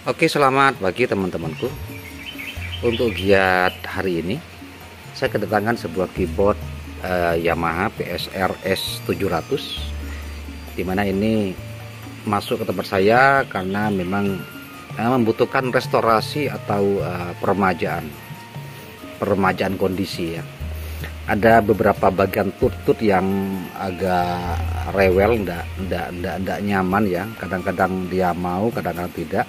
Oke, selamat pagi teman-temanku. Untuk giat hari ini, saya kedatangan sebuah keyboard Yamaha PSR S700, dimana ini masuk ke tempat saya karena memang membutuhkan restorasi atau peremajaan kondisi ya. Ada beberapa bagian tutut yang agak rewel, ndak nyaman ya. Kadang-kadang dia mau, kadang-kadang tidak.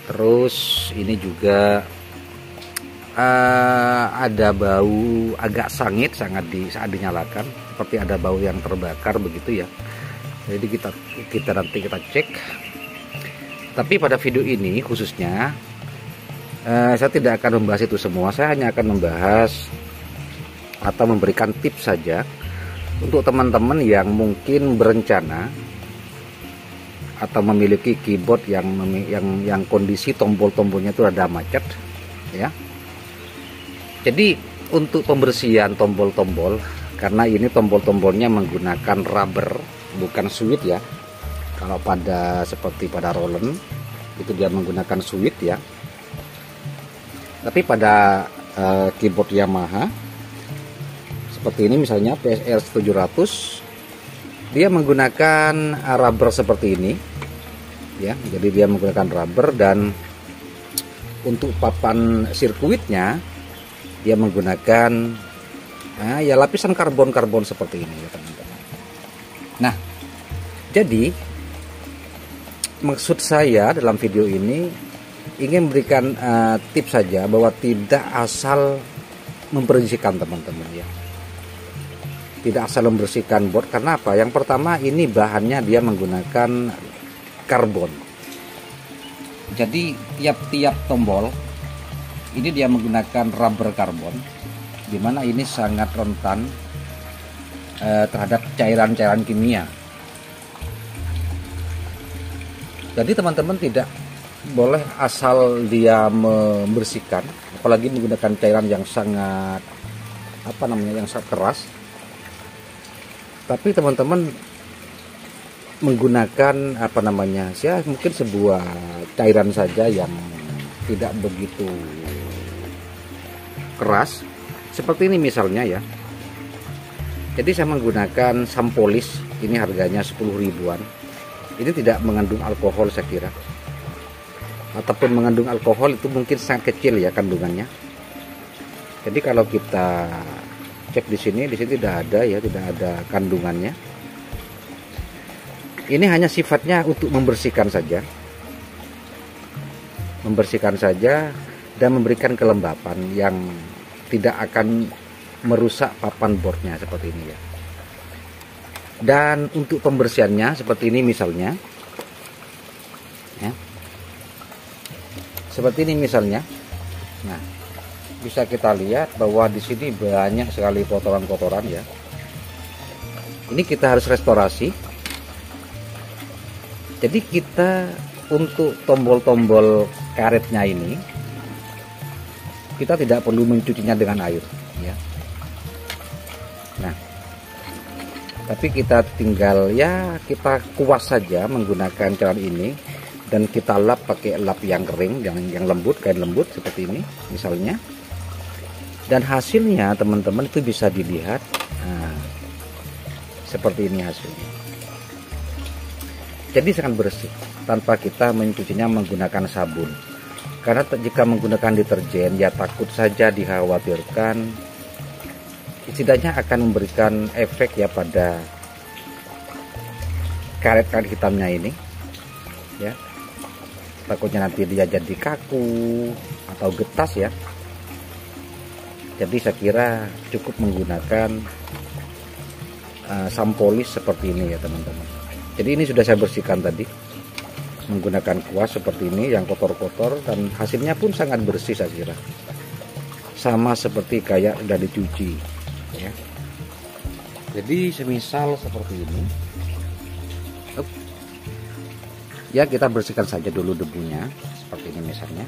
Terus ini juga ada bau agak sangit saat dinyalakan, seperti ada bau yang terbakar begitu ya. Jadi kita nanti kita cek. Tapi pada video ini khususnya saya tidak akan membahas itu semua. Saya hanya akan membahas atau memberikan tips saja untuk teman-teman yang mungkin berencana atau memiliki keyboard yang kondisi tombol-tombolnya itu ada macet ya. Jadi untuk pembersihan tombol-tombol, karena ini tombol-tombolnya menggunakan rubber bukan suit ya. Kalau seperti pada Roland itu dia menggunakan suit ya. Tapi pada keyboard Yamaha seperti ini misalnya PSR 700, dia menggunakan rubber seperti ini ya. Jadi dia menggunakan rubber, dan untuk papan sirkuitnya dia menggunakan ya lapisan karbon seperti ini ya teman-teman. Nah, jadi maksud saya dalam video ini ingin memberikan tips saja bahwa tidak asal membersihkan teman-teman ya. Tidak asal membersihkan board. Karena apa? Yang pertama, ini bahannya dia menggunakan karbon. Jadi tiap-tiap tombol ini dia menggunakan rubber karbon, dimana ini sangat rentan terhadap cairan-cairan kimia. Jadi teman-teman tidak boleh asal dia membersihkan, apalagi menggunakan cairan yang sangat yang sangat keras. Tapi teman-teman menggunakan ya mungkin sebuah cairan saja yang tidak begitu keras, seperti ini misalnya ya. Jadi saya menggunakan sampolis, ini harganya 10 ribuan. Ini tidak mengandung alkohol saya kira, ataupun mengandung alkohol itu mungkin sangat kecil ya kandungannya. Jadi kalau kita cek di sini tidak ada ya, tidak ada kandungannya. Ini hanya sifatnya untuk membersihkan saja, dan memberikan kelembapan yang tidak akan merusak papan boardnya seperti ini ya. Dan untuk pembersihannya seperti ini misalnya ya, seperti ini misalnya. Nah, bisa kita lihat bahwa di sini banyak sekali kotoran-kotoran ya. Ini kita harus restorasi. Jadi kita untuk tombol-tombol karetnya ini kita tidak perlu mencucinya dengan air ya. Nah, tapi kita tinggal kita kuas saja menggunakan cairan ini, dan kita lap pakai lap yang kering, yang lembut, kain lembut seperti ini misalnya. Dan hasilnya teman-teman itu bisa dilihat, seperti ini hasilnya. Jadi sangat bersih tanpa kita mencucinya menggunakan sabun. Karena jika menggunakan deterjen ya takut saja dikhawatirkan setidaknya akan memberikan efek ya pada karet-karet hitamnya ini ya. Takutnya nanti dia jadi kaku atau getas ya. Jadi saya kira cukup menggunakan sampolis seperti ini ya teman-teman. Jadi ini sudah saya bersihkan tadi menggunakan kuas seperti ini yang kotor-kotor, dan hasilnya pun sangat bersih saya kira. Sama seperti kayak udah dicuci ya. Jadi semisal seperti ini. Ya kita bersihkan saja dulu debunya seperti ini misalnya.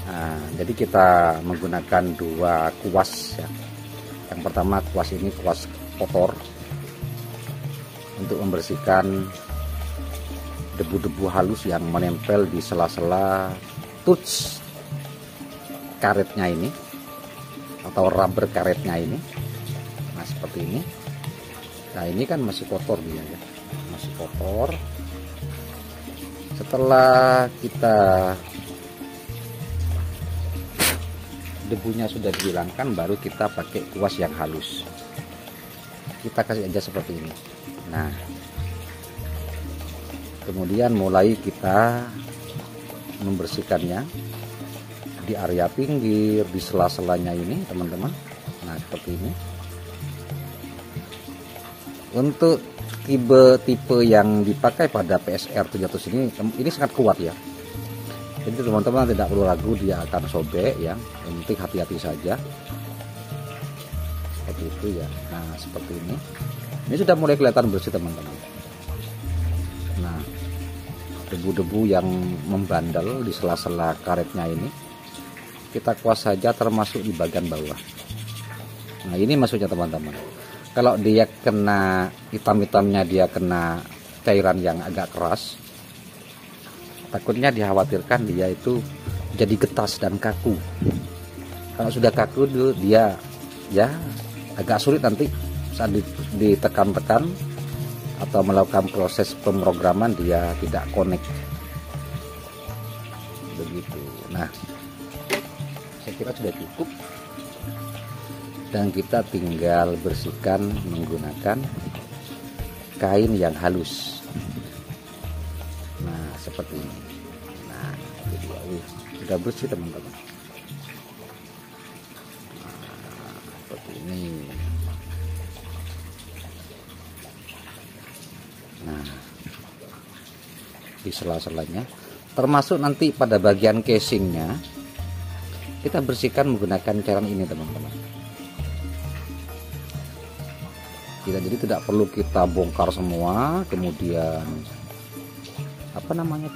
Nah, jadi kita menggunakan dua kuas ya. Yang pertama kuas ini kuas kotor untuk membersihkan debu-debu halus yang menempel di sela-sela touch karetnya ini atau rubber karetnya ini. Nah seperti ini. Nah ini kan masih kotor dia ya, masih kotor. Setelah kita debunya sudah dihilangkan, baru kita pakai kuas yang halus. Kita kasih aja seperti ini. Nah kemudian mulai kita membersihkannya di area pinggir, di sela-selanya ini teman-teman. Nah seperti ini. Untuk tipe yang dipakai pada PSR 700 ini sangat kuat ya. Jadi teman-teman tidak perlu ragu dia akan sobek ya. Yang penting hati-hati saja. Seperti itu ya. Nah seperti ini. Ini sudah mulai kelihatan bersih teman-teman. Nah debu-debu yang membandel di sela-sela karetnya ini kita kuas saja, termasuk di bagian bawah. Nah ini maksudnya teman-teman. Kalau dia kena hitam-hitamnya, dia kena cairan yang agak keras, takutnya dikhawatirkan dia itu jadi getas dan kaku. Kalau sudah kaku dia ya agak sulit nanti saat ditekan-tekan atau melakukan proses pemrograman, dia tidak connect begitu. Nah saya kira sudah cukup, dan kita tinggal bersihkan menggunakan kain yang halus. Nah seperti ini. Nah itu dia, sudah bersih teman-teman. Nah, seperti ini. Nah di sela-selanya, termasuk nanti pada bagian casingnya kita bersihkan menggunakan cairan ini teman-teman. Jadi tidak perlu kita bongkar semua, kemudian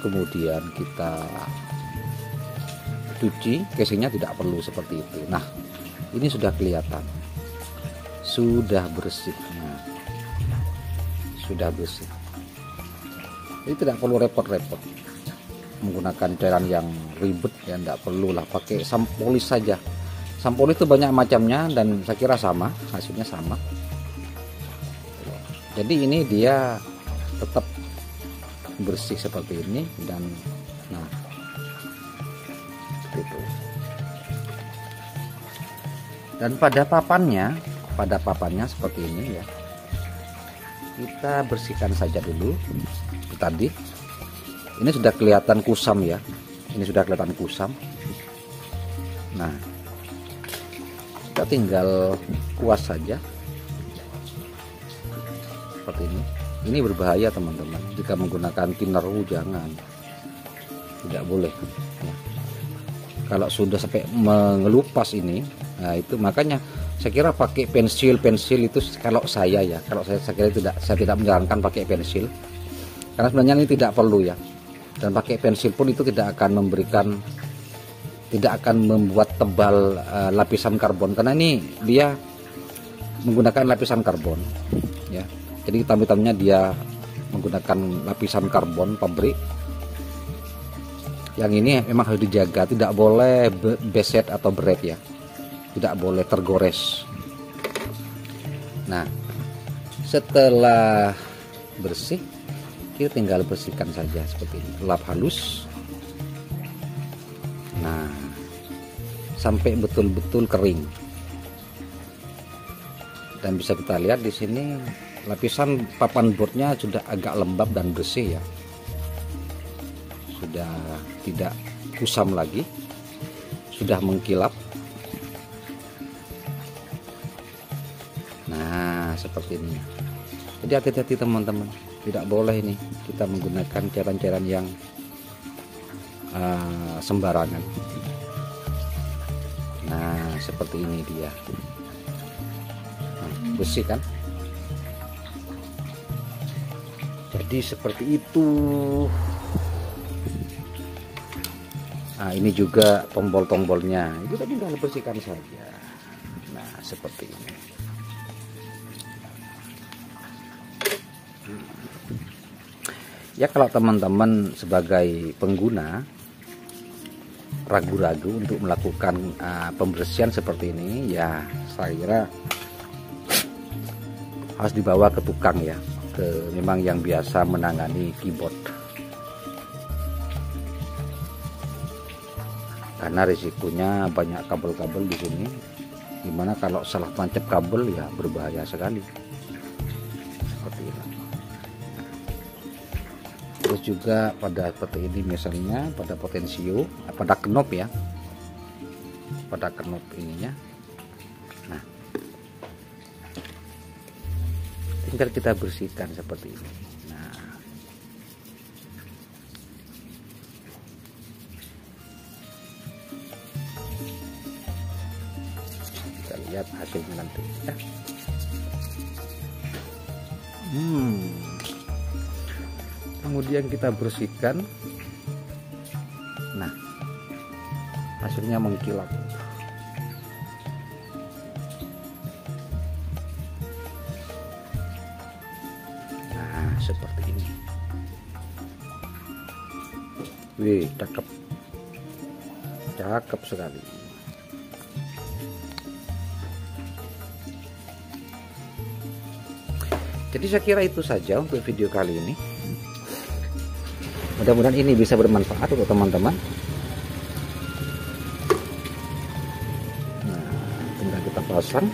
kemudian kita cuci casingnya, tidak perlu seperti itu. Nah ini sudah kelihatan, sudah bersih. Nah, sudah bersih. Jadi tidak perlu repot-repot menggunakan cairan yang ribet ya, tidak perlu lah, pakai sampolis saja. Sampolis itu banyak macamnya dan saya kira sama, hasilnya sama. Jadi ini dia tetap bersih seperti ini, dan nah itu. Dan pada papannya seperti ini ya, kita bersihkan saja dulu. Tadi ini sudah kelihatan kusam ya, ini sudah kelihatan kusam. Nah kita tinggal kuas saja seperti ini. Ini berbahaya teman-teman, jika menggunakan thinner jangan, tidak boleh ya. Kalau sudah sampai mengelupas ini, nah itu makanya saya kira pakai pensil itu, kalau saya kira saya tidak menyarankan pakai pensil, karena sebenarnya ini tidak perlu ya. Dan pakai pensil pun itu tidak akan membuat tebal lapisan karbon, karena ini dia menggunakan lapisan karbon ya. Jadi hitam-hitamnya dia menggunakan lapisan karbon pabrik. Yang ini memang harus dijaga, tidak boleh beset atau berat ya, tidak boleh tergores. Nah setelah bersih, kita tinggal bersihkan saja seperti ini, lap halus. Nah sampai betul-betul kering. Dan bisa kita lihat di sini lapisan papan boardnya sudah agak lembab dan bersih ya, sudah tidak kusam lagi, sudah mengkilap. Nah seperti ini. Jadi hati-hati teman-teman, tidak boleh ini kita menggunakan cairan-cairan yang sembarangan. Nah seperti ini dia. Nah, bersih kan? Jadi seperti itu. Nah ini juga tombol-tombolnya, itu tadi tinggal bersihkan saja. Nah seperti ini. Ya kalau teman-teman sebagai pengguna ragu-ragu untuk melakukan pembersihan seperti ini, ya saya kira harus dibawa ke tukang ya, memang yang biasa menangani keyboard, karena risikonya banyak kabel-kabel di sini, dimana kalau salah tancap kabel ya berbahaya sekali seperti itu. Terus juga pada seperti ini misalnya pada potensio, pada knob ya, pada knob ininya. Nah, tinggal kita bersihkan seperti ini. Nah, kita lihat hasilnya nanti ya. Kemudian kita bersihkan. Nah, hasilnya mengkilap. Nah, seperti ini. Wih, cakep. Cakep sekali. Jadi saya kira itu saja untuk video kali ini. Mudah-mudahan ini bisa bermanfaat untuk teman-teman. Nah, tinggal kita pasang.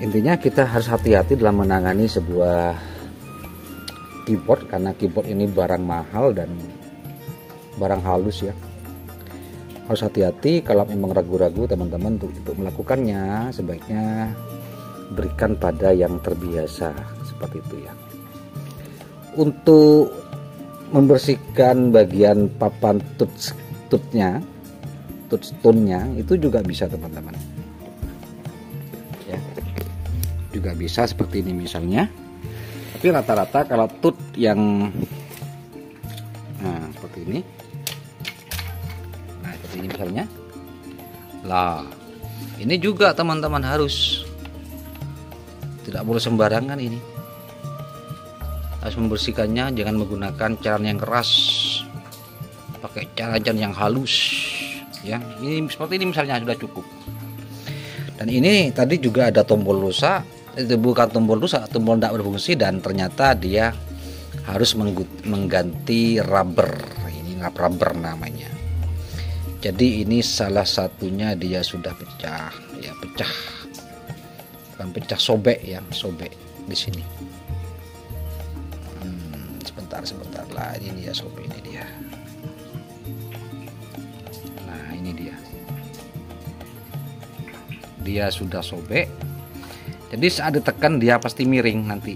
Intinya kita harus hati-hati dalam menangani sebuah keyboard, karena keyboard ini barang mahal dan barang halus ya. Harus hati-hati. Kalau memang ragu-ragu teman-teman untuk melakukannya, sebaiknya berikan pada yang terbiasa seperti itu ya. Untuk membersihkan bagian papan touchnya, touchstone-nya itu juga bisa teman-teman ya, juga bisa seperti ini misalnya. Tapi rata-rata kalau tooth yang seperti ini, nah seperti ini misalnya lah, ini juga teman-teman harus tidak boleh sembarangan, ini harus membersihkannya, jangan menggunakan cairan yang keras, pakai cairan yang halus ya. Ini seperti ini misalnya sudah cukup. Dan ini tadi juga ada tombol rusak, itu bukan tombol rusak, tombol tidak berfungsi, dan ternyata dia harus mengganti rubber. Ini rubber namanya. Jadi ini salah satunya dia sudah pecah ya, pecah, bukan pecah, sobek ya, sobek di sini. Sebentar lah, ini dia sobek, ini dia. Nah ini dia sudah sobek. Jadi saat ditekan dia pasti miring, nanti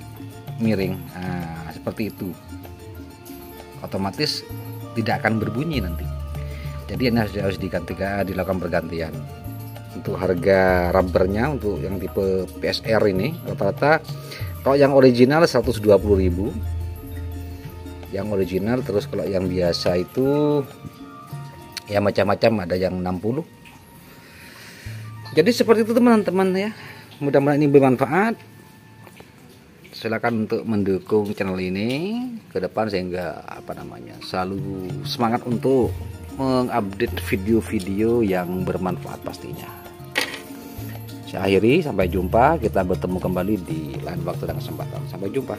miring. Nah seperti itu, otomatis tidak akan berbunyi nanti. Jadi ini harus dilakukan pergantian. Untuk harga rubbernya untuk yang tipe PSR ini rata-rata kalau yang original 120.000 yang original. Terus kalau yang biasa itu ya macam-macam, ada yang 60. Jadi seperti itu teman-teman ya. Mudah-mudahan ini bermanfaat. Silakan untuk mendukung channel ini ke depan sehingga selalu semangat untuk mengupdate video-video yang bermanfaat pastinya. Saya akhiri, sampai jumpa, kita bertemu kembali di lain waktu dan kesempatan. Sampai jumpa.